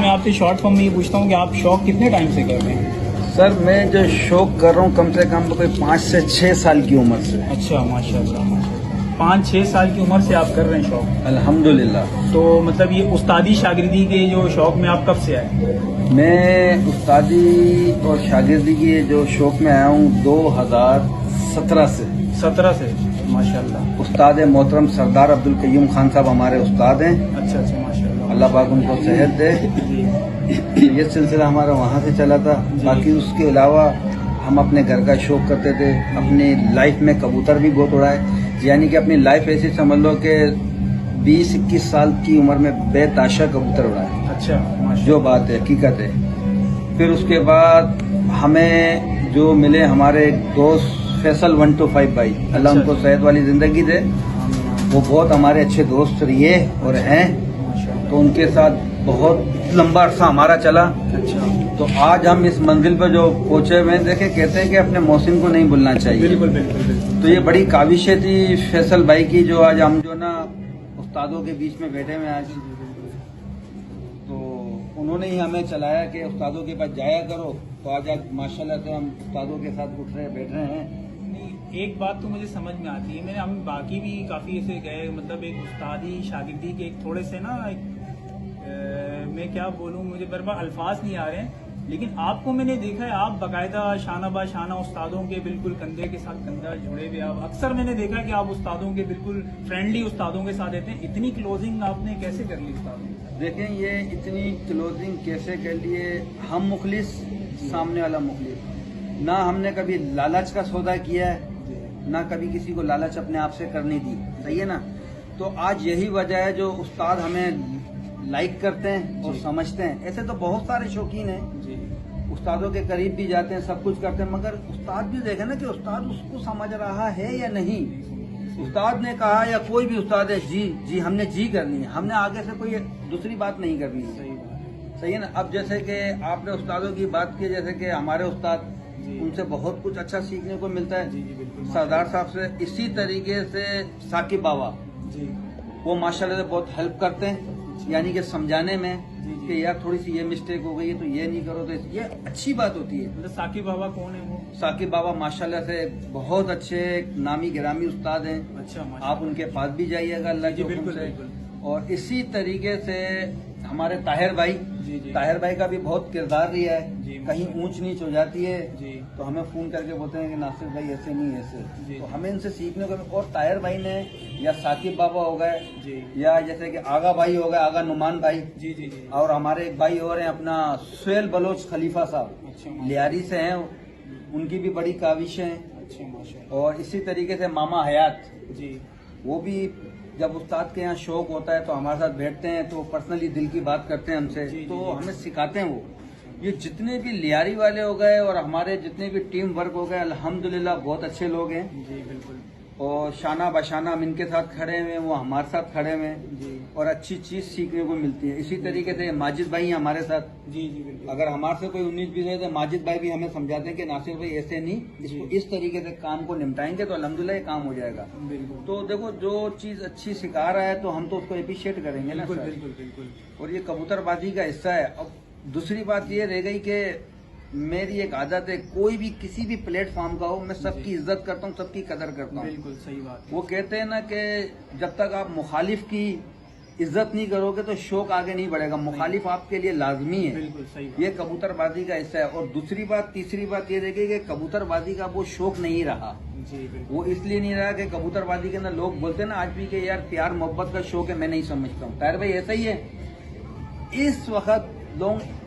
आपसे short form में ये पूछता हूँ कि आप शौक कितने टाइम से कर रहे हैं? सर मैं जो शौक कर रहा हूँ कम से कम कोई 5 से 6 साल की उम्र से। अच्छा, माशाल्लाह माशाल्लाह। 5-6 साल की उम्र से आप कर रहे हैं शौक? अल्हम्दुलिल्लाह। तो मतलब ये उस्तादी शागिर्दी के जो शौक में आप कब से आए? मैं उस्तादी और शागिर्दी के जो शौक में आया हूँ 2017 से। 17 से, माशाल्लाह। उस्ताद मोहतरम सरदार अब्दुल कय्यूम खान साहब हमारे उस्ताद हैं। अच्छा अच्छा, माशाल्लाह। अल्लाह पाक उनको सेहत दे। ये सिलसिला हमारा वहाँ से चला था। बाकी उसके अलावा हम अपने घर का शौक करते थे। अपनी लाइफ में कबूतर भी बहुत उड़ाए, यानी कि अपनी लाइफ ऐसी समझ लो कि 20-21 साल की उम्र में बेताशा कबूतर उड़ाए। अच्छा, जो बात है हकीकत है। फिर उसके बाद हमें जो मिले हमारे दोस्त फैसल 125 भाई, अल्लाह उनको सेहत वाली जिंदगी दे। वो बहुत हमारे अच्छे दोस्त रहे और हैं, तो उनके साथ बहुत लंबा अरसा हमारा चला। अच्छा, तो आज हम इस मंजिल पर जो पहुंचे हुए देखे, कहते हैं कि अपने मोहसिन को नहीं भूलना चाहिए। बिल्कुल बिल्कुल बिल्कुल। तो ये बड़ी काविशें थी फैसल भाई की, जो आज हम जो ना उस्तादों के बीच में बैठे हुए आज, तो उन्होंने ही हमें चलाया कि उस्तादों के पास जाया करो। तो आज माशाल्लाह से हम उस्तादों के साथ उठ रहे बैठ रहे हैं। एक बात तो मुझे समझ में आती है, मैंने हम बाकी भी काफी ऐसे गए, मतलब एक उस्तादी शागिर्दी के एक थोड़े से ना मैं क्या बोलूं, मुझे बर्बाद अल्फाज नहीं आ रहे हैं, लेकिन आपको मैंने देखा है आप बाकायदा शाना बा शाना उस्तादों के बिल्कुल कंधे के साथ कंधा जुड़े हुए। आप अक्सर मैंने देखा है कि आप उस्तादों के बिल्कुल फ्रेंडली उस्तादों के साथ रहते हैं। इतनी क्लोजिंग आपने कैसे कर ली उस्तादों के साथ? देखें ये इतनी क्लोजिंग कैसे कर लिए, हम मुखलिस, सामने वाला मुखलिस। ना हमने कभी लालच का सौदा किया है, ना कभी किसी को लालच अपने आप से करने दी। सही है ना? तो आज यही वजह है जो उस्ताद हमें लाइक करते हैं और समझते हैं। ऐसे तो बहुत सारे शौकीन हैं, उस्तादों के करीब भी जाते हैं, सब कुछ करते हैं, मगर उस्ताद भी देखे ना कि उस्ताद उसको समझ रहा है या नहीं। उस्ताद ने कहा या कोई भी उस्ताद है, जी जी हमने जी करनी है, हमने आगे से कोई दूसरी बात नहीं करनी है। सही है ना? अब जैसे कि आपने उस्तादों की बात की, जैसे कि हमारे उस्ताद, उनसे बहुत कुछ अच्छा सीखने को मिलता है। सरदार साहब से इसी तरीके से साकिब बाबा जी, वो माशाल्लाह से बहुत हेल्प करते हैं, यानी कि समझाने में कि यार थोड़ी सी ये मिस्टेक हो गई है तो ये नहीं करो, तो ये अच्छी बात होती है। मतलब साकिब बाबा कौन है वो? साकिब बाबा माशाल्लाह से बहुत अच्छे नामी गिरामी उस्ताद हैं। अच्छा, आप उनके पास भी जाइएगा अल्लाह के हुक्म से। और इसी तरीके से हमारे ताहिर भाई, ताहिर भाई का भी बहुत किरदार रिया है। कहीं ऊंच नीच हो जाती है तो हमें फोन करके बोलते हैं कि नासिर भाई ऐसे नहीं ऐसे, तो हमें इनसे सीखने को। और ताहिर भाई ने या साकिब बाबा हो गए, या जैसे कि आगा भाई हो गए, आगा नुमान भाई जी, और हमारे एक भाई और हैं अपना सुहेल बलोच खलीफा साहब, लियारी से हैं, उनकी भी बड़ी काविशें हैं। और इसी तरीके से मामा हयात जी, वो भी जब उस्ताद के यहाँ शौक होता है तो हमारे साथ बैठते हैं, तो पर्सनली दिल की बात करते हैं हमसे, तो हमें सिखाते हैं वो। ये जितने भी लियारी वाले हो गए और हमारे जितने भी टीम वर्क हो गए, अल्हम्दुलिल्लाह बहुत अच्छे लोग हैं जी, बिल्कुल। और शाना बशाना हम इनके साथ खड़े हुए हैं, वो हमारे साथ खड़े हुए हैं, और अच्छी चीज सीखने को मिलती है। इसी तरीके से माजिद भाई हैं हमारे साथ जी, बिल्कुल। अगर हमारे से कोई 19-20 है तो माजिद भाई भी हमें समझाते हैं कि नासिर भाई ऐसे नहीं, इसको इस तरीके से काम को निपटाएंगे तो अल्हम्दुलिल्लाह ये काम हो जाएगा। तो देखो जो चीज अच्छी सिखा रहा है तो हम तो उसको अप्रिशिएट करेंगे ना। बिल्कुल। और ये कबूतरबाजी का हिस्सा है। अब दूसरी बात ये रह गई कि मेरी एक आदत है, कोई भी किसी भी प्लेटफॉर्म का हो, मैं सबकी इज्जत करता हूँ, सबकी कदर करता हूँ। बिल्कुल सही बात। वो कहते हैं ना कि जब तक आप मुखालिफ की इज्जत नहीं करोगे तो शौक आगे नहीं बढ़ेगा। मुखालिफ आपके लिए लाजमी है। बिल्कुल सही। ये कबूतरबाजी का हिस्सा है। और दूसरी बात, तीसरी बात ये देखिए कि कबूतरबाजी का वो शौक नहीं रहा जी, वो इसलिए नहीं रहा कि कबूतरबाजी के अंदर लोग बोलते हैं ना आज भी कि यार प्यार मोहब्बत का शौक है, मैं नहीं समझता हूँ। ताहिर भाई ऐसा ही है, इस वक्त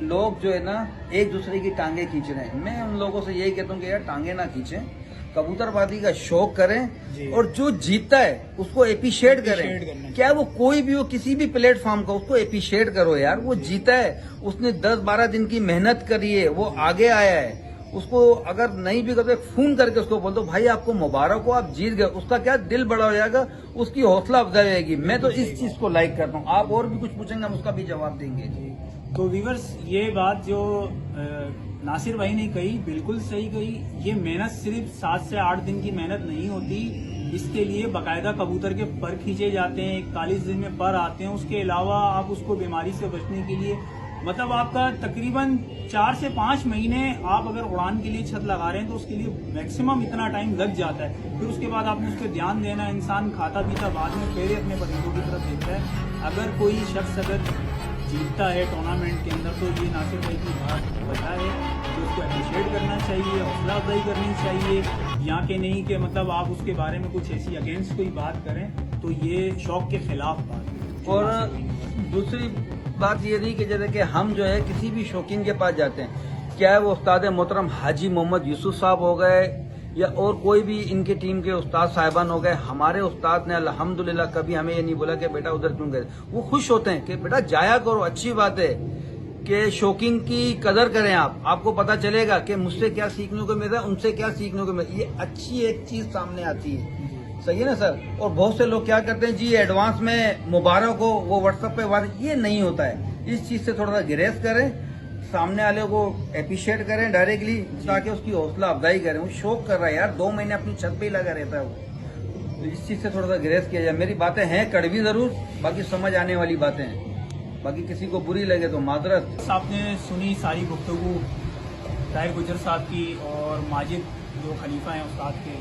लोग जो है ना एक दूसरे की टांगे खींच रहे हैं। मैं उन लोगों से यही कहता हूँ कि यार टांगे ना खींचें, कबूतरबाजी का शौक करें और जो जीतता है उसको एप्रिशिएट करें। क्या वो कोई भी हो, किसी भी प्लेटफॉर्म का, उसको एप्रिशिएट करो यार। वो जीता है, उसने 10-12 दिन की मेहनत करी है, वो आगे आया है। उसको अगर नहीं भी करते फोन करके उसको बोल दो भाई आपको मुबारक हो, आप जीत गए। उसका क्या दिल बड़ा हो जाएगा, उसकी हौसला अफजाई होगी। मैं तो इस चीज को लाइक करता हूँ। आप और भी कुछ पूछेंगे हम उसका भी जवाब देंगे। तो व्यूअर्स, ये बात जो नासिर भाई ने कही बिल्कुल सही कही। ये मेहनत सिर्फ 7 से 8 दिन की मेहनत नहीं होती, इसके लिए बाकायदा कबूतर के पर खींचे जाते हैं, 41 दिन में पर आते हैं। उसके अलावा आप उसको बीमारी से बचने के लिए मतलब आपका तकरीबन 4 से 5 महीने आप अगर उड़ान के लिए छत लगा रहे हैं तो उसके लिए मैक्सिमम इतना टाइम लग जाता है। फिर उसके बाद आपने उस पर ध्यान देना। इंसान खाता पीता बाद में फिर अपने परिंदों की तरफ देखता है। अगर कोई शख्स अगर जीतता है टूर्नामेंट के अंदर तो ये नासिर भाई की बात वजह है कि उसको अप्रिशिएट करना चाहिए, हौसला अफजाई करनी चाहिए। यहाँ के नहीं कि मतलब आप उसके बारे में कुछ ऐसी अगेंस्ट कोई बात करें तो ये शौक के खिलाफ बात है। और दूसरी बात ये रही कि जैसे कि हम जो है किसी भी शौकीन के पास जाते हैं, क्या है वो उस्ताद मोहतरम हाजी मोहम्मद यूसुफ साहब हो गए या और कोई भी इनके टीम के उस्ताद साहिबान हो गए, हमारे उस्ताद ने अल्हम्दुलिल्लाह कभी हमें ये नहीं बोला कि बेटा उधर क्यों गए। वो खुश होते हैं कि बेटा जाया करो, अच्छी बात है कि शौकीन की कदर करें। आपको पता चलेगा कि मुझसे क्या सीखने को मिल रहा है, उनसे क्या सीखने को मिल रहा है। ये अच्छी एक चीज सामने आती है। सही है ना सर। और बहुत से लोग क्या करते हैं जी एडवांस में मुबारक हो, वो व्हाट्सएप पे ये नहीं होता है। इस चीज से थोड़ा सा गिरेज करें, सामने वाले को अप्रिशिएट करें डायरेक्टली, ताकि उसकी हौसला अफजाई करें। वो शौक कर रहा है यार, 2 महीने अपनी छत पे ही लगा रहता है वो। तो इस चीज से थोड़ा सा गिरेज किया जाए। मेरी बातें हैं कड़वी जरूर, बाकी समझ आने वाली बातें हैं। बाकी किसी को बुरी लगे तो माजरत। आपने सुनी सारी गुफ्तगू ताहिर गुजर साहब की और माजिद जो खलीफा हैं उस्ताद के,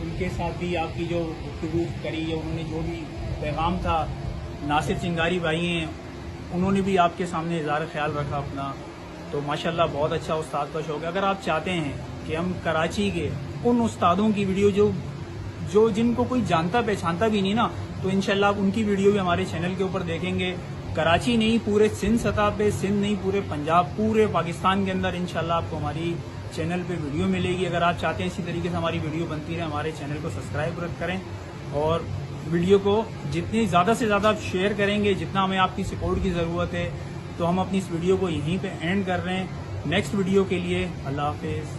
उनके साथ भी आपकी जो गुफ्तगू करी है, उन्होंने जो भी पैगाम था। नासिर चिंगारी भाई हैं, उन्होंने भी आपके सामने इज़हार ख्याल रखा अपना। तो माशाल्लाह बहुत अच्छा उस्ताद का शौक है। अगर आप चाहते हैं कि हम कराची के उन उस्तादों की वीडियो जो जिनको कोई जानता पहचानता भी नहीं ना, तो इंशाल्लाह आप उनकी वीडियो भी हमारे चैनल के ऊपर देखेंगे। कराची नहीं, पूरे सिंध सतह पे, सिंध नहीं पूरे पंजाब, पूरे पाकिस्तान के अंदर इंशाल्लाह आपको हमारी चैनल पे वीडियो मिलेगी। अगर आप चाहते हैं इसी तरीके से हमारी वीडियो बनती रहे, हमारे चैनल को सब्सक्राइब करें और वीडियो को जितनी ज़्यादा से ज़्यादा आप शेयर करेंगे, जितना हमें आपकी सपोर्ट की ज़रूरत है। तो हम अपनी इस वीडियो को यहीं पे एंड कर रहे हैं। नेक्स्ट वीडियो के लिए अल्लाह हाफिज़।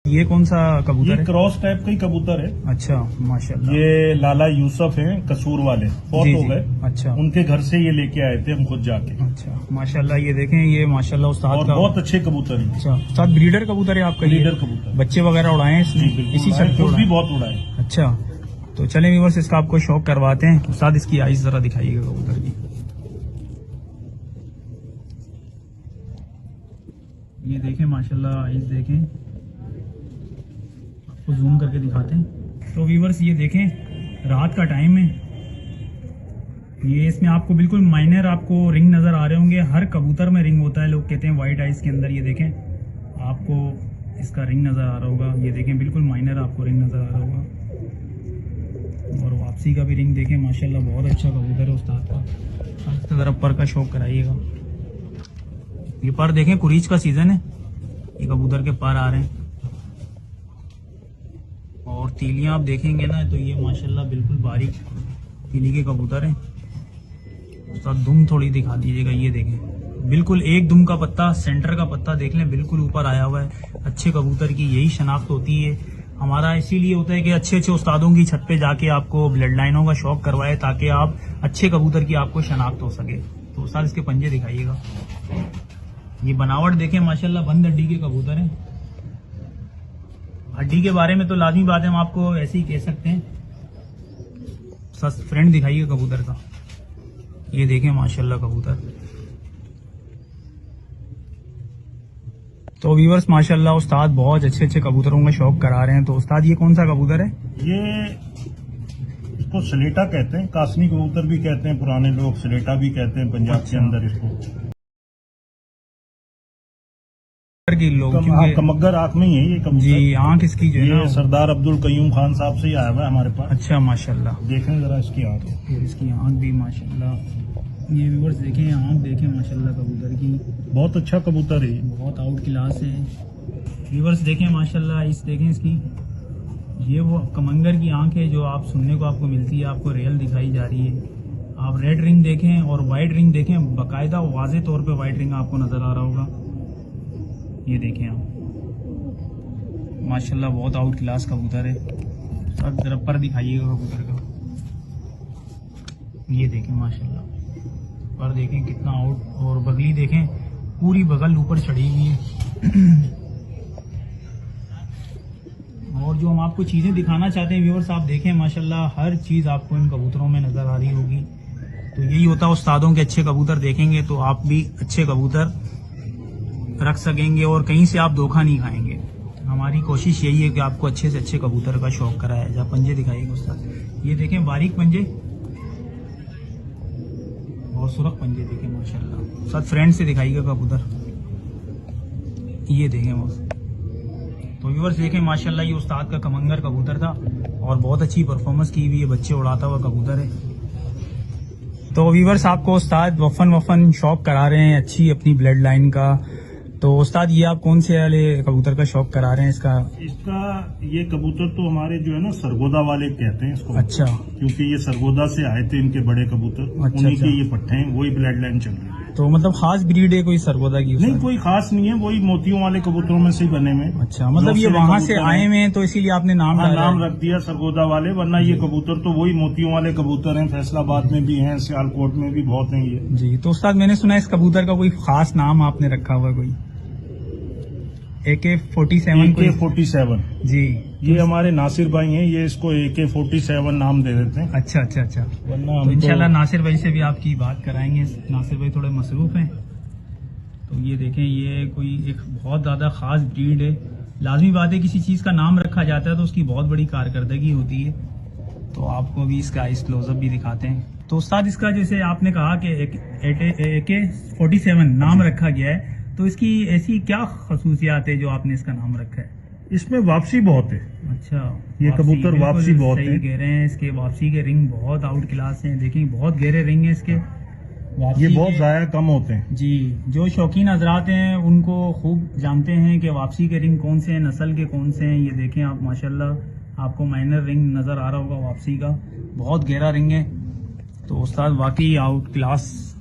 ये कौन सा कबूतर है? क्रॉस टाइप का ही कबूतर है। अच्छा, माशाल्लाह। ये लाला यूसुफ हैं कसूर वाले, बहुत हो गए। अच्छा, उनके घर से ये लेके आए थे हम खुद जाके। अच्छा, माशाल्लाह। ये देखें, ये माशाल्लाह उस्ताद और का बहुत अच्छे कबूतर हैं। अच्छा, उस्ताद ब्रीडर कबूतर है आपका? ब्रीडर कबूतर। बच्चे वगैरह उड़ाए हैं इसने? इसी छत पे भी बहुत उड़ाए। अच्छा, तो चलें व्यूअर्स, इसका आपको शौक करवाते हैं। उस्ताद इसकी आइज जरा दिखाइएगा कबूतर की। ये देखें माशाल्लाह, आइज देखें, आपको जूम करके दिखाते हैं। तो व्यूअर्स ये देखें, रात का टाइम है। ये इसमें आपको बिल्कुल माइनर आपको रिंग नजर आ रहे होंगे। हर कबूतर में रिंग होता है, लोग कहते हैं व्हाइट आइज के अंदर। ये देखें, आपको इसका रिंग नजर आ रहा होगा। ये देखें, बिल्कुल माइनर आपको रिंग नजर आ रहा होगा। और वापसी का भी रिंग देखें, माशाल्लाह बहुत अच्छा कबूतर है उस्ताद का। इस तरफ पर का शौक कराइएगा। ये पर देखें, कुरीच का सीजन है, ये कबूतर के पर आ रहे हैं। और तीलियां आप देखेंगे ना तो ये माशाल्लाह बिल्कुल बारीक तीली के कबूतर हैं। उस्ताद दुम थोड़ी दिखा दीजिएगा। ये देखें, बिल्कुल एक दुम का पत्ता, सेंटर का पत्ता देख लें, बिल्कुल ऊपर आया हुआ है। अच्छे कबूतर की यही शनाख्त होती है। हमारा इसीलिए होता है कि अच्छे अच्छे उस्तादों की छत पे जाके आपको ब्लड लाइनों का शौक करवाए, ताकि आप अच्छे कबूतर की आपको शनाख्त हो सके। तो उस्ताद इसके पंजे दिखाइएगा। ये बनावट देखें, माशाल्लाह बंद हड्डी के कबूतर हैं। हड्डी के बारे में तो लाजमी बात है, हम आपको ऐसे ही कह सकते हैं। फ्रेंड दिखाइएगा कबूतर का। ये देखें माशाल्लाह कबूतर। तो व्यूअर्स, माशाल्लाह उस्ताद बहुत अच्छे अच्छे कबूतरों का शौक करा रहे हैं। तो उस्ताद ये कौन सा कबूतर है? ये इसको सलेटा कहते हैं, कासनी कबूतर भी कहते हैं, पुराने लोग सलेटा भी कहते हैं पंजाब के अंदर इसको। की लोग क्योंकि कमग्गर आंख में ही है ये कबूतर। जी आंख इसकी जो है ये ना, सरदार अब्दुल कयूम खान साहब से ही आया हुआ है हमारे पास। अच्छा माशाल्लाह। देखें जरा इसकी आंख। फिर इसकी आंख भी माशाल्लाह, ये व्यूअर्स देखें आंख देखें माशाल्लाह कबूतर की, बहुत अच्छा कबूतर है, बहुत आउट क्लास है। व्यूअर्स देखें माशाल्लाह, इस देखें इसकी, ये वो कमंगर की आंख है जो आप सुनने को आपको मिलती है, आपको रियल दिखाई जा रही है। आप रेड रिंग देखें और वाइट रिंग देखें, बाकायदा वाजे तौर पे वाइट रिंग आपको नजर आ रहा होगा। ये देखें आप माशाल्लाह बहुत आउट क्लास कबूतर है। अब जरा पर दिखाइएगा कबूतर का, ये देखें माशाल्लाह पर देखें कितना आउट, और बगली देखें पूरी बगल ऊपर चढ़ी हुई है। और जो हम आपको चीजें दिखाना चाहते हैं व्यूअर्स, आप देखें माशाल्लाह हर चीज आपको इन कबूतरों में नजर आ रही होगी। तो यही होता है उस्तादों के, अच्छे कबूतर देखेंगे तो आप भी अच्छे कबूतर रख सकेंगे और कहीं से आप धोखा नहीं खाएंगे। हमारी कोशिश यही है कि आपको अच्छे से अच्छे कबूतर का शौक कराया जाए। पंजे दिखाइएगा उस्ताद, ये देखें बारीक पंजे और सुरख पंजे देखें माशाल्लाह। साथ फ्रेंड से दिखाइएगा कबूतर, ये देखें वो। तो व्यूअर्स देखें माशाल्लाह ये उस्ताद का कमंगर कबूतर था और बहुत अच्छी परफॉर्मेंस की हुई है, बच्चे उड़ाता हुआ कबूतर है। तो व्यूअर्स आपको उस्ताद वफन शौक करा रहे हैं अच्छी अपनी ब्लड लाइन का। तो उस्ताद ये आप कौन से वाले कबूतर का शौक करा रहे हैं इसका? ये कबूतर तो हमारे जो है ना सरगोदा वाले कहते हैं इसको। अच्छा, क्योंकि ये सरगोदा से आए थे इनके बड़े कबूतर, अच्छा, उन्हीं अच्छा। के ये पट्टे हैं, वही ब्लड लाइन चल रही है। तो मतलब खास ब्रीड है कोई सरगोदा की? नहीं कोई खास नहीं है, वही मोतियों वाले कबूतरों में से ही बने हुए। अच्छा, मतलब ये वहाँ से आए हुए हैं तो इसीलिए आपने नाम डाला नाम है। रख दिया सरगोदा वाले, वरना ये कबूतर तो वही मोतियों वाले कबूतर हैं। फैसलाबाद में भी हैं, सियालकोट में भी बहुत हैं ये। जी, तो उस्ताद मैंने सुना है इस कबूतर का कोई खास नाम आपने रखा हुआ है कोई? AK-47 जी, ये हमारे नासिर भाई हैं, ये इसको AK-47 नाम दे देते हैं। अच्छा अच्छा अच्छा। वरना तो हम इंशाल्लाह नासिर भाई से भी आपकी बात कराएंगे, नासिर भाई थोड़े मसरूफ हैं। तो ये देखें ये कोई एक बहुत ज़्यादा ख़ास ब्रीड है। लाजमी बात है किसी चीज़ का नाम रखा जाता है तो उसकी बहुत बड़ी कारकर्दगी होती है। तो आपको भी इसका आइस क्लोजअप भी दिखाते हैं। तो उस्ताद इसका जैसे आपने कहा कि AK-47 नाम रखा गया है, तो इसकी ऐसी क्या खसूसियात है जो आपने इसका नाम रखा है? इसमें वापसी बहुत है। अच्छा, ये कबूतर बिल्कुल वापसी बहुत सही है। कह रहे हैं, इसके वापसी के रिंग बहुत आउट क्लास हैं। देखिए बहुत गहरे रिंग हैं इसके वापसी ये बहुत के। ज़ाया कम होते हैं। जी, जो शौकीन हजरात हैं उनको खूब जानते हैं कि वापसी के रिंग कौन से हैं, नस्ल के कौन से हैं। ये देखें आप माशाल्लाह आपको माइनर रिंग नजर आ रहा होगा वापसी का, बहुत गहरा रिंग है। तो उस्ताद वाकई आउट क्लास,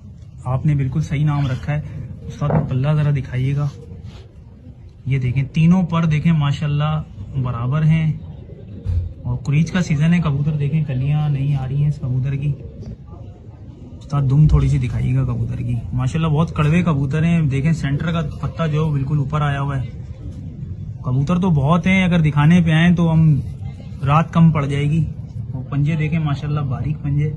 आपने बिल्कुल सही नाम रखा है। उस्ताद को पल्ला जरा दिखाइएगा, ये देखें तीनों पर देखें माशाल्लाह बराबर हैं। और कुरीज का सीजन है, कबूतर देखें कलियां नहीं आ रही हैं इस कबूतर की। उस्ताद दुम थोड़ी सी दिखाइएगा कबूतर की, माशाल्लाह बहुत कड़वे कबूतर हैं। देखें सेंटर का पत्ता जो बिल्कुल ऊपर आया हुआ है। कबूतर तो बहुत हैं, अगर दिखाने पे आए तो हम रात कम पड़ जाएगी। और पंजे देखें माशाल्लाह बारीक पंजे।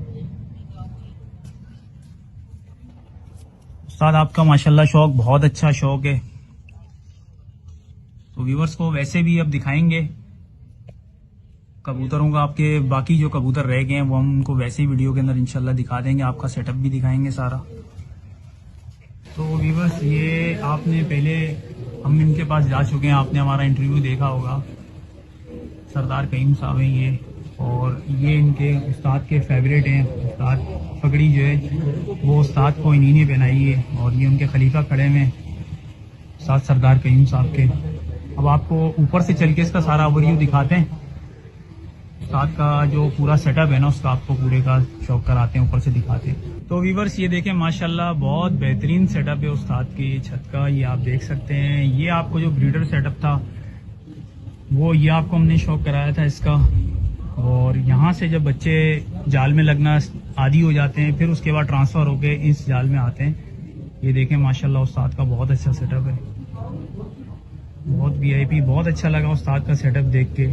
उस्ताद आपका माशाल्लाह शौक बहुत अच्छा शौक है। तो व्यूवर्स को वैसे भी अब दिखाएंगे कबूतरों का, आपके बाकी जो कबूतर रह गए हैं वो हम उनको वैसे ही वीडियो के अंदर इंशाल्लाह दिखा देंगे, आपका सेटअप भी दिखाएंगे सारा। तो व्यूवर्स ये आपने पहले हम इनके पास जा चुके हैं, आपने हमारा इंटरव्यू देखा होगा। सरदार कईम साहब हैं ये, और ये इनके उस्ताद के फेवरेट हैं। उस्ताद पगड़ी जो है वो उस्ताद को इन्हीं ने पहनाई है, और ये उनके खलीफा खड़े में उस्ताद सरदार कईम साहब के। अब आपको ऊपर से चल के इसका सारा ओवरव्यू दिखाते हैं। उस्ताद का जो पूरा सेटअप है ना उसका आपको पूरे का शौक कराते हैं, ऊपर से दिखाते हैं। तो व्यूवर्स ये देखें माशाल्लाह बहुत बेहतरीन सेटअप है उस्ताद की छत का, ये आप देख सकते हैं। ये आपको जो ब्रीडर सेटअप था वो ये आपको हमने शौक कराया था इसका। और यहाँ से जब बच्चे जाल में लगना आदी हो जाते हैं फिर उसके बाद ट्रांसफ़र होके इस जाल में आते हैं। ये देखें माशाल्लाह उस्ताद का बहुत अच्छा सेटअप है, बहुत VIP, बहुत अच्छा लगा उस्ताद का सेटअप देख के।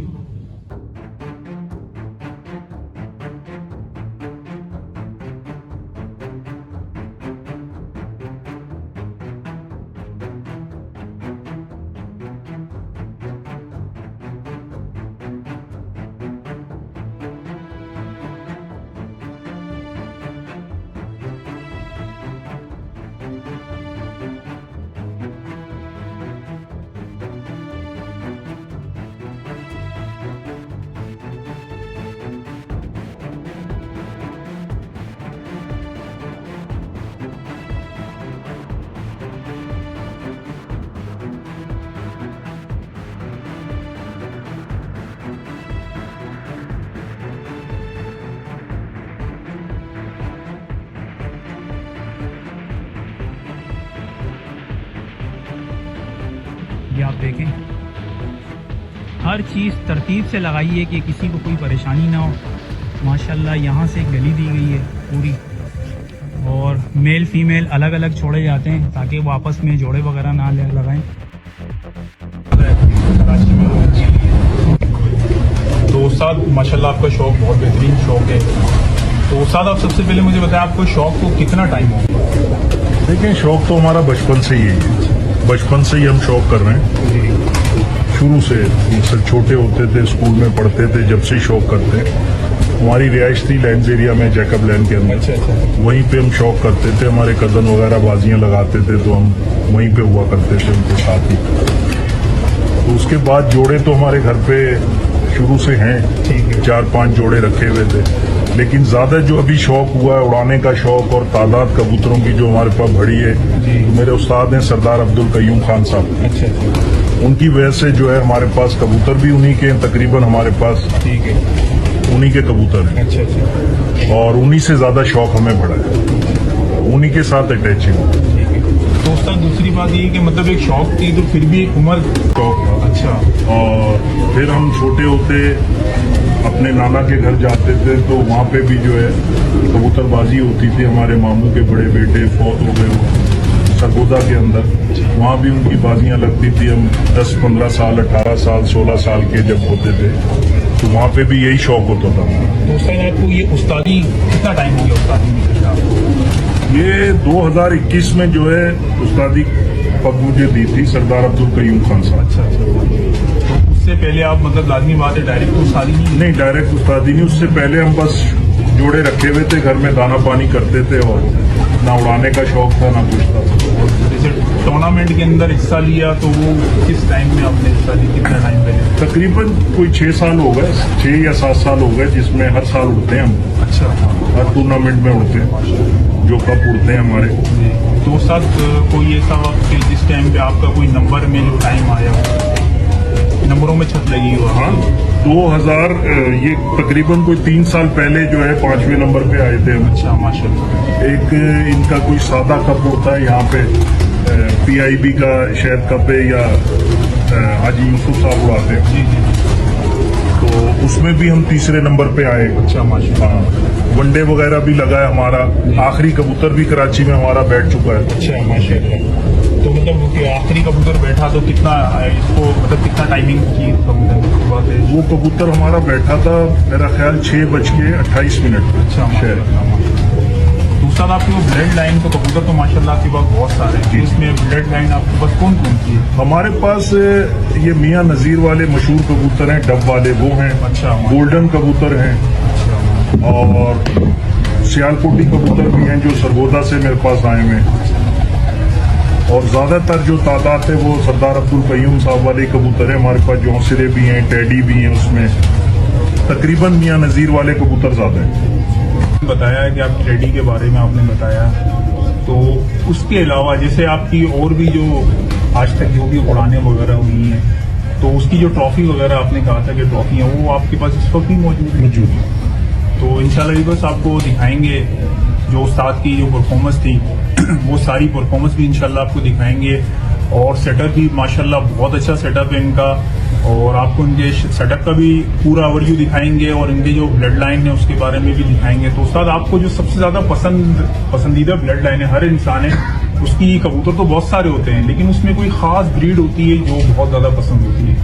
आप देखें, हर चीज़ तरतीब से लगाई है कि किसी को कोई परेशानी ना हो। माशाल्लाह यहाँ से एक गली दी गई है पूरी, और मेल फीमेल अलग अलग छोड़े जाते हैं ताकि वो आपस में जोड़े वगैरह ना लगाएं। तो उस्ताद माशाल्लाह आपका शौक बहुत बेहतरीन शौक है। तो उस्ताद आप सबसे पहले मुझे बताएं, आपको शौक को कितना टाइम हो गया? देखिए, शौक तो हमारा बचपन से ही है, बचपन से ही हम शौक कर रहे हैं। शुरू से मतलब छोटे होते थे, स्कूल में पढ़ते थे, जब से शौक करते हैं। हमारी रिहाइश थी लैंड एरिया में, जैकब लैंड के अंदर। अच्छा। वहीं पे हम शौक करते थे। हमारे कजन वगैरह बाजियां लगाते थे तो हम वहीं पे हुआ करते थे उनके साथ ही। तो उसके बाद जोड़े तो हमारे घर पे शुरू से हैं, 4-5 जोड़े रखे हुए थे। लेकिन ज्यादा जो अभी शौक हुआ है उड़ाने का शौक, और तादाद कबूतरों की जो हमारे पास बढ़ी है, तो मेरे उस्ताद हैं सरदार अब्दुल कयूम खान साहब। अच्छा। उनकी वजह से जो है हमारे पास कबूतर भी उन्हीं के हैं, तकरीबन हमारे पास ठीक है। उन्हीं के कबूतर हैं। अच्छा। और उन्हीं से ज्यादा शौक हमें बढ़ा है, उन्हीं के साथ अटैचिंग। ठीक है। तो उस्ताद दूसरी बात ये कि मतलब एक शौक थी तो फिर भी एक उम्र शौक था। अच्छा। और फिर हम छोटे होते अपने नाना के घर जाते थे तो वहाँ पे भी जो है कबूतरबाजी होती थी। हमारे मामू के बड़े बेटे फौत हो गए सरगोदा के अंदर, वहाँ भी उनकी बाजियां लगती थी। हम 10-15 साल, 18 साल, 16 साल के जब होते थे तो वहाँ पे भी यही शौक होता था। तो उस्ताद आपको ये उस्तादी कितना टाइम हो गया उस्तादी में? ये 2021 में जो है उस्तादी पग मुझे दी थी सरदार अब्दुल कयूम खान साहब। अच्छा। तो उससे पहले आप मतलब लाजमी बात है डायरेक्ट उस्तादी नहीं, डायरेक्ट उस्तादी नहीं। उससे पहले हम बस जोड़े रखे हुए थे, घर में दाना पानी करते थे, और ना उड़ाने का शौक था ना कुछ था। जैसे टूर्नामेंट के अंदर हिस्सा लिया तो वो किस टाइम में आपने हिस्सा लिया, कितना टाइम पहले? तकरीबन कोई 6 साल हो गए, 6 या 7 साल हो गए, जिसमें हर साल उड़ते हैं हम। अच्छा। हर टूर्नामेंट में उड़ते हैं, जो कप उड़ते हैं हमारे। तो साथ कोई ऐसा वक्त कि जिस टाइम पे आपका कोई नंबर में जो टाइम आया हो, नंबरों में छत लगी हो? हाँ, 2000 ये तकरीबन कोई 3 साल पहले जो है 5वें नंबर पे आए थे हम। अच्छा, माशाल्लाह। एक इनका कोई सादा कप होता है यहाँ पे, PIB का शायद कप है, या हाजी यूसुफ साहब उड़ाते हैं। जी जी। तो उसमें भी हम 3रे नंबर पे आए। अच्छा, माशाल्लाह। हाँ, वनडे वगैरह भी लगा है हमारा। आखिरी कबूतर भी कराची में हमारा बैठ चुका है। अच्छा, माशाल्लाह। तो मतलब कि आखिरी कबूतर बैठा तो कितना इसको मतलब कितना टाइमिंग की कबूतर की बात है? वो कबूतर हमारा बैठा था मेरा ख्याल 6:28। अच्छा, माशाल्लाह। दूसरा आपकी वो ब्लड लाइन तो कबूतर तो माशाल्लाह आपके पास बहुत सारे हैं, इसमें ब्लड लाइन आपके पास कौन कौन सी है? हमारे पास ये मियां नजीर वाले मशहूर कबूतर हैं, डब वाले वो हैं। अच्छा। गोल्डन कबूतर हैं, अच्छा। और सियालकोटी कबूतर भी हैं जो सरगोदा से मेरे पास आए हुए हैं। और ज्यादातर जो तादाद है वो सरदार अब्दुल कयूम साहब वाले कबूतर है। हमारे पास जौंसरे भी हैं, टेडी भी हैं, उसमें तकरीबन मियां नजीर वाले कबूतर ज्यादा हैं। बताया है कि आप टेडी के बारे में आपने बताया, तो उसके अलावा जैसे आपकी और भी जो आज तक जो भी उड़ाने वगैरह हुई हैं, तो उसकी जो ट्रॉफी वगैरह आपने कहा था कि ट्रॉफियाँ वो आपके पास इस वक्त भी मौजूद है? तो इंशाल्लाह ये बस आपको दिखाएंगे जो उस्ताद की जो परफॉर्मेंस थी वो सारी परफॉर्मेंस भी इंशाल्लाह आपको दिखाएंगे। और सेटअप भी माशाल्लाह बहुत अच्छा सेटअप है इनका, और आपको इनके सेटअप का भी पूरा ओवरव्यू दिखाएंगे, और इनके जो ब्लड लाइन है उसके बारे में भी दिखाएंगे। तो उस्ताद आपको जो सबसे ज्यादा पसंदीदा ब्लड लाइन है, हर इंसान है उसकी, कबूतर तो बहुत सारे होते हैं लेकिन उसमें कोई खास ब्रीड होती है जो बहुत ज्यादा पसंद होती है,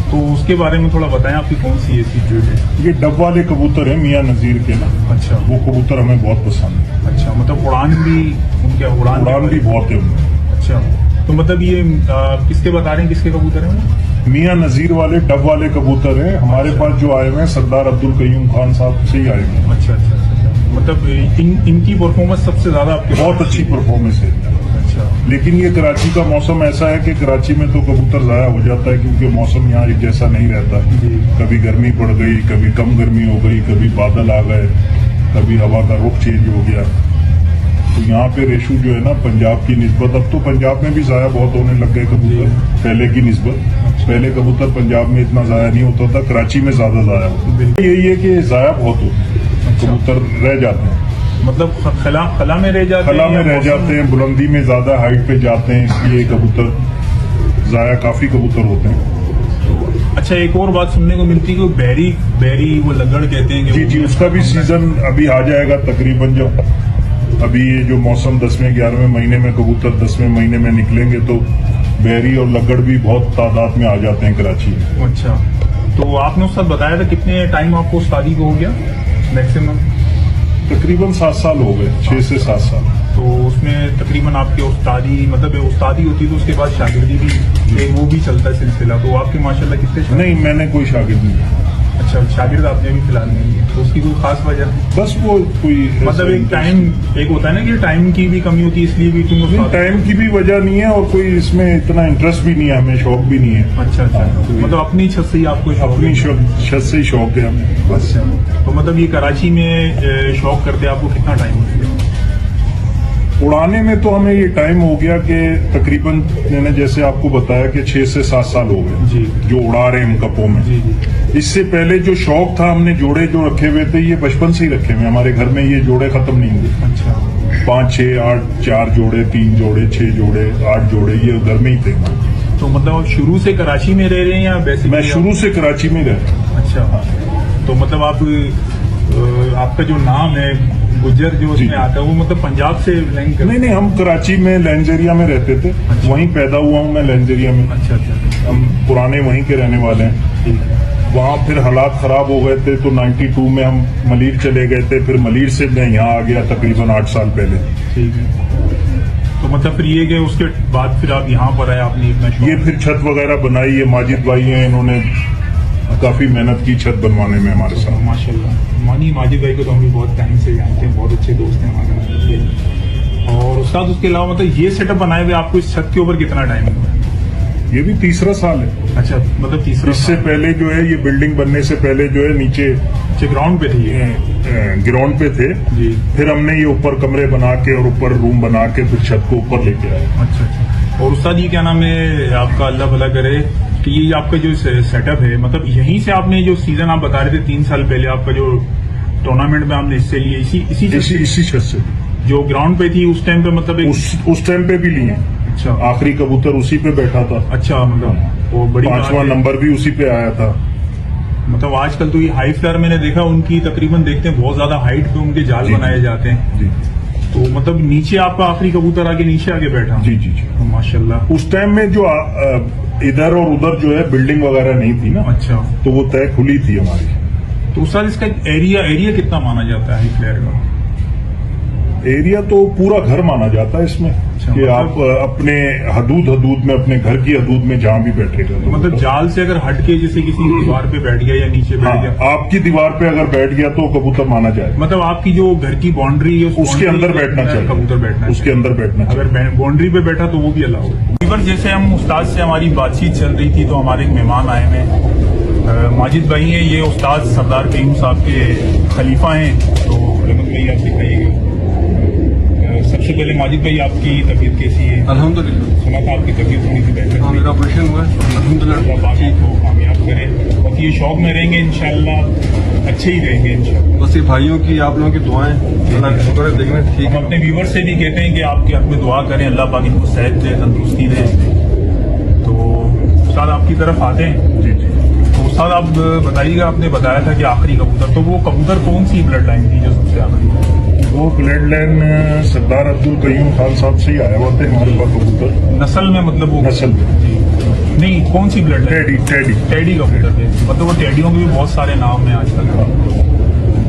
तो उसके बारे में थोड़ा बताएं आपकी कौन सी ऐसी ब्रीड है? ये डब वाले कबूतर हैं मियां नजीर के ना। अच्छा। वो कबूतर हमें बहुत पसंद है। अच्छा, मतलब उड़ान भी उनके उड़ान भी बहुत है उनमें। अच्छा, तो मतलब ये किसके बता रहे हैं, किसके कबूतर हैं? मियां नजीर वाले डब वाले कबूतर हैं। हमारे पास जो आए हुए हैं सरदार अब्दुल कयूम खान साहब से ही आए हुए हैं। अच्छा अच्छा अच्छा। मतलब इनकी परफॉर्मेंस सबसे ज्यादा आपके बहुत अच्छी परफॉर्मेंस है। अच्छा। लेकिन ये कराची का मौसम ऐसा है कि कराची में तो कबूतर जाया हो जाता है, क्योंकि मौसम यहाँ एक जैसा नहीं रहता। कभी गर्मी पड़ गई, कभी कम गर्मी हो गई, कभी बादल आ गए, कभी हवा का रुख चेंज हो गया। तो यहाँ पे रेशू जो है ना पंजाब की निस्बत, अब तो पंजाब में भी जाया बहुत होने लग गए कबूतर पहले की निस्बत। पहले कबूतर पंजाब में इतना जाया नहीं होता था, कराची में ज्यादा जाया होता है। यही है कि जाया बहुत होता है, कबूतर रह जाते हैं। मतलब खला में रह जाते हैं, खला में रह जाते हैं, बुलंदी में ज्यादा हाइट पे जाते हैं, इसलिए कबूतर जाया काफी कबूतर होते हैं। अच्छा, एक और बात सुनने को मिलती है कि बैरी वो लगड़ कहते हैं कि जी जी, उसका भी सीजन अभी आ जाएगा तकरीबन। जब अभी ये जो मौसम 10वें 11वें महीने में कबूतर 10वें महीने में निकलेंगे तो बैरी और लगड़ भी बहुत तादाद में आ जाते हैं कराची में। अच्छा, तो आपने उस वक्त बताया था कितने टाइम आपको उस्तादी को हो गया मैक्सिमम? तकरीबन 7 साल हो गए, 6 से 7 साल। तो उसमें तकरीबन आपके उस्तादी मतलब उस्तादी होती है तो उसके बाद शागिर्दी भी वो भी चलता है सिलसिला। तो आपके माशाल्लाह कितने नहीं, मैंने कोई शागिर्द नहीं। अच्छा, शागिर्द आपने भी फिलहाल नहीं है, तो उसकी कोई खास वजह? बस वो कोई मतलब एक टाइम, एक होता है ना कि टाइम की भी कमी होती है इसलिए भी तुम टाइम की भी वजह नहीं है और कोई इसमें इतना इंटरेस्ट भी नहीं है, हमें शौक भी नहीं है। अच्छा अच्छा, मतलब अपनी छत से ही आपको अपनी छत से ही शौक है हमें। अच्छा, तो मतलब ये कराची में शौक करते आपको कितना टाइम हो गया? उड़ाने में तो हमें ये टाइम हो गया कि तकरीबन मैंने जैसे आपको बताया कि 6 से 7 साल हो गए जी, जो उड़ा रहे हैं हम कपों में। जी जी। इससे पहले जो शौक था, हमने जोड़े जो रखे हुए थे ये बचपन से ही रखे हुए, हमारे घर में ये जोड़े खत्म नहीं हुए। अच्छा, 5 6 8 4 जोड़े, 3 जोड़े, 6 जोड़े, 8 जोड़े, ये घर में ही थे। तो मतलब आप शुरू से कराची में रह रहे हैं या वैसे? मैं शुरू से कराची में रहा। अच्छा, तो मतलब आपका जो नाम है गुज्जर जो उसमें आता है वो मतलब पंजाब से लिंक? नहीं, हम कराची में लैंजेरिया में रहते थे। अच्छा। वहीं पैदा हुआ हूँ मैं लैंजेरिया में। अच्छा अच्छा, हम पुराने वहीं के रहने वाले हैं। ठीक है। वहाँ फिर हालात खराब हो गए थे तो 92 में हम मलीर चले गए थे। फिर मलीर से मैं यहाँ आ गया तकरीबन 8 साल पहले। ठीक है, तो मतलब फिर ये कि उसके बाद फिर आप यहाँ पर आए, आपने इतना शौक? ये फिर छत वगैरह बनाई है, माजिद भाई हैं, इन्होंने काफी मेहनत की छत बनवाने में हमारे साथ। माशाल्लाह, माजिद भाई को तो हम भी बहुत टाइम से जानते हैं, बहुत अच्छे दोस्त हैं हमारे। और उसके अलावा मतलब ये सेटअप बनाए हुए आपको इस छत के ऊपर कितना टाइम हुआ? ये भी तीसरा साल है। अच्छा, मतलब तीसरा। इससे पहले जो है ये बिल्डिंग बनने से पहले जो है नीचे ग्राउंड पे थी ये? ग्राउंड पे थे जी। फिर हमने ये ऊपर कमरे बना के और ऊपर रूम बना के फिर छत को ऊपर लेके आए। अच्छा अच्छा। और उस्ताद जी क्या नाम है आपका, अल्लाह भला करे, कि ये आपका जो सेटअप है मतलब यहीं से आपने जो सीजन आप बता रहे थे 3 साल पहले आपका जो टूर्नामेंट में आपने हिस्से लिए इसी छत से जो ग्राउंड पे थी उस टाइम पे मतलब उस टाइम पे भी लिए। अच्छा, आखिरी कबूतर उसी पे बैठा था। अच्छा, मतलब वो बड़ी 5वां नंबर भी उसी पे आया था। मतलब आजकल तो ये हाई फ्लायर मैंने देखा उनकी तकरीबन देखते हैं बहुत ज्यादा हाइट पे उनके जाल बनाए जाते हैं। जी। तो मतलब नीचे आपका आखिरी कबूतर आके नीचे आके बैठा? जी जी जी, तो माशाल्लाह। उस टाइम में जो इधर और उधर जो है बिल्डिंग वगैरह नहीं थी ना। अच्छा, तो वो तय खुली थी हमारी। तो सर इसका एरिया कितना माना जाता है हाई फ्लायर का? एरिया तो पूरा घर माना जाता है इसमें। अच्छा, कि आप अपने हदूद में अपने घर की हदूद में जहाँ भी बैठेगा। तो मतलब जाल से अगर हट के जैसे किसी दीवार पे बैठ गया या नीचे बैठ गया? आपकी दीवार पे अगर बैठ गया तो कबूतर माना जाए। मतलब आपकी जो घर की बाउंड्री है उसके अंदर बैठना चाहिए, कबूतर बैठना उसके अंदर बैठना चाहिए। अगर बाउंड्री पे बैठा तो वो भी अलाउ है। जैसे हम उस्ताद से हमारी बातचीत चल रही थी तो हमारे एक मेहमान आए हैं, माजिद भाई हैं, ये उस्ताद सरदार करीम साहब के खलीफा हैं। तो रहमत भाई आप दिखाइएगा। सबसे पहले माजिद भाई आपकी तबीयत कैसी है? अल्हम्दुलिल्लाह। सुना था आपकी तबीयत थोड़ी सी बेहतर हाँ, हुई। मेरा ऑपरेशन हुआ है अल्हम्दुलिल्लाह। अल्लाह बाकी को कामयाब करे और ये शौक में रहेंगे इंशाल्लाह, अच्छे ही रहेंगे इंशाल्लाह। बस ये भाइयों की आप लोगों की दुआएं अल्लाह का शुक्र है, देखना ठीक हम है। अपने व्यूवर से भी कहते हैं कि आपके हक में दुआ करें, अल्लाह पाक इनको सेहत दे, तंदुरुस्ती दे। तो उस्ताद आपकी तरफ आते हैं। जी जी। तो उस्ताद आप बताइएगा, आपने बताया था कि आखिरी कबूतर, तो वो कबूतर कौन सी ब्लड लाइन थी जो सबसे आखिरी? वो ब्लड लाइन सरदार अब्दुल कयूम खान साहब से ही आया हुआ थे हमारे पास कबूतर। नस्ल में मतलब वो नस्ल में नहीं, कौन सी ब्लड लाइन? टेडी कबूतर थे। मतलब वो टेडियों के भी बहुत सारे नाम हैं आजकल।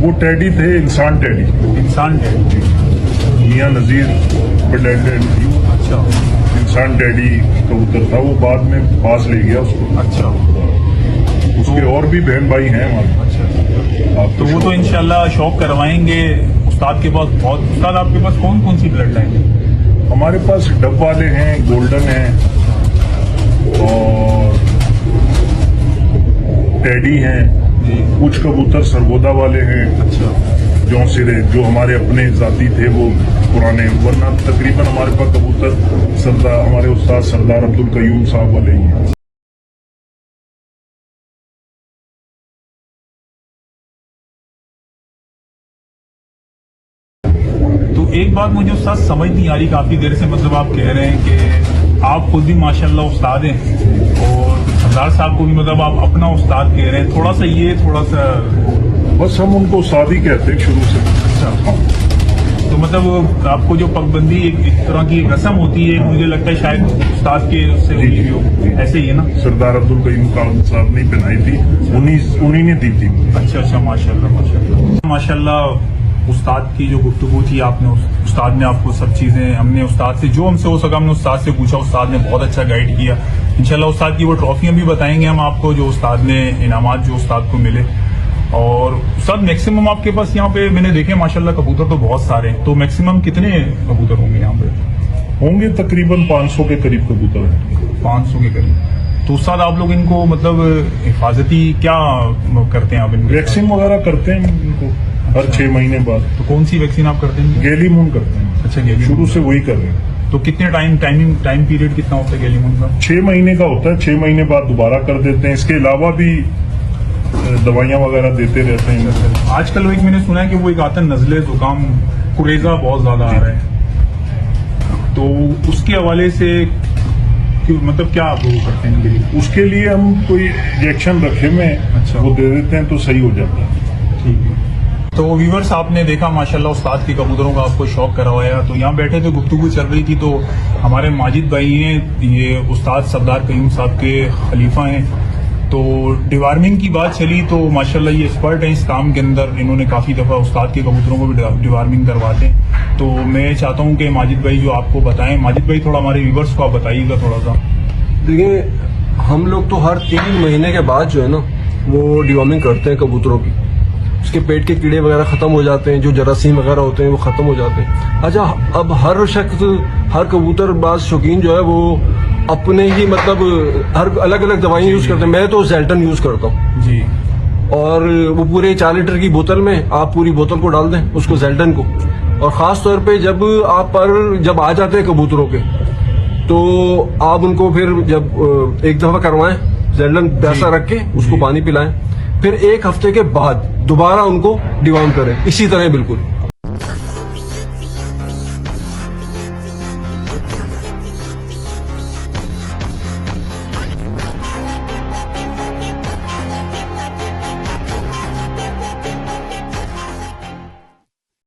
वो टेडी थे, इंसान टेडी। इंसान टेडी? मियां नजीर ब्लड लाइन थी। अच्छा, इंसान टेडी कबूतर था, वो बाद में पास ले गया उसको। अच्छा। उसके और भी बहन भाई हैं हमारे। अच्छा, तो वो तो इंशाल्लाह शौक करवाएंगे उस्ताद के पास बहुत। उस्ताद आपके पास कौन कौन सी ब्लड लाइन है? हमारे पास डब वाले हैं, गोल्डन हैं और टेडी हैं। कुछ कबूतर सरगोदा वाले हैं। अच्छा, जो सिरे जो हमारे अपने जाती थे वो पुराने, वरना तकरीबन हमारे पास कबूतर हमारे उस्ताद सरदार अब्दुल कयूम साहब वाले ही हैं। तो एक बात मुझे उस्ताद समझ नहीं आ रही काफी देर से, मतलब आप कह रहे हैं कि आप खुद भी माशाल्लाह उस्ताद हैं और सरदार साहब को भी मतलब आप अपना उस्ताद कह रहे हैं, थोड़ा सा बस हम उनको उस्ताद ही कहते हैं शुरू से। अच्छा, तो मतलब आपको जो पगबंदी एक तरह की एक रस्म होती है, मुझे लगता है शायद उस्ताद के उससे हुई भी हो, ऐसे ही है ना? सरदार अब्दुल करीम खान साहब ने पहनाई थी, उन्हीं ने दी थी। अच्छा, माशाल्लाह उस्ताद की जो गुफ्तगू थी, आपने उस्ताद ने आपको सब चीजें, हमने उस्ताद से जो हमसे हो सका हमने उस्ताद से पूछा, उस्ताद ने बहुत अच्छा गाइड किया। इंशाल्लाह उस्ताद की वो ट्रॉफियां भी बताएंगे हम आपको, जो उस्ताद ने इनामात जो उस्ताद को मिले। और उस्ताद मैक्सिमम आपके पास यहाँ पे मैंने देखे माशाल्लाह कबूतर तो बहुत सारे हैं, तो मैक्सिमम कितने कबूतर होंगे यहाँ पे? होंगे तकरीबन 500 के करीब कबूतर हैं। 500 के करीब। तो उस्ताद आप लोग इनको मतलब हिफाजती क्या करते हैं आप इनको? वैक्सीन वगैरह करते हैं इनको हर 6 महीने बाद। तो कौन सी वैक्सीन आप करते हैं? गैलीमून करते हैं। अच्छा, गैलीमून शुरू से वही कर रहे हैं। तो कितने टाइम पीरियड कितना होता है गैलीमून का? 6 महीने का होता है, 6 महीने बाद दोबारा कर देते हैं। इसके अलावा भी दवाइयां वगैरह देते रहते हैं। आजकल एक मैंने सुना है कि वो एक आता है नजले जुकाम, कुरेजा बहुत ज्यादा आ रहा है, तो उसके हवाले से मतलब क्या आप वो करते हैं इनके लिए? उसके लिए हम कोई इंजेक्शन रखे हुए हैं, अच्छा, वो दे देते हैं तो सही हो जाता है। ठीक है। तो व्यूवर्स आपने देखा माशाल्लाह उस्ताद के कबूतरों का आपको शौक करवाया। तो यहाँ बैठे थे, गुफ्तगू चल रही थी, तो हमारे माजिद भाई हैं, ये उस्ताद सरदार कयूम साहब के खलीफा हैं। तो डिवार्मिंग की बात चली तो माशाल्लाह ये एक्सपर्ट हैं इस काम के अंदर, इन्होंने काफ़ी दफ़ा उस्ताद के कबूतरों को भी डिवार्मिंग करवाते हैं। तो मैं चाहता हूँ कि माजिद भाई जो आपको बताएं, माजिद भाई थोड़ा हमारे व्यूवर्स को आप बताइएगा थोड़ा सा। देखिए, हम लोग तो हर 3 महीने के बाद जो है ना वो डिवॉर्मिंग करते हैं कबूतरों की। उसके पेट के कीड़े वगैरह खत्म हो जाते हैं, जो जरासीम वगैरह होते हैं वो खत्म हो जाते हैं। अच्छा, अब हर शख्स, हर कबूतरबाज शौकीन जो है वो अपने ही मतलब हर अलग अलग दवाइयाँ यूज करते हैं। मैं तो जेल्टन यूज करता हूँ जी, और वो पूरे 4 लीटर की बोतल में आप पूरी बोतल को डाल दें, उसको जेल्टन को। और खास तौर पे जब आप पर जब आ जाते हैं कबूतरों के, तो आप उनको फिर जब एक दफा करवाएं, जेल्टन प्यासा रख के उसको पानी पिलाएं, फिर 1 हफ्ते के बाद दोबारा उनको डिवॉर्म करें इसी तरह बिल्कुल।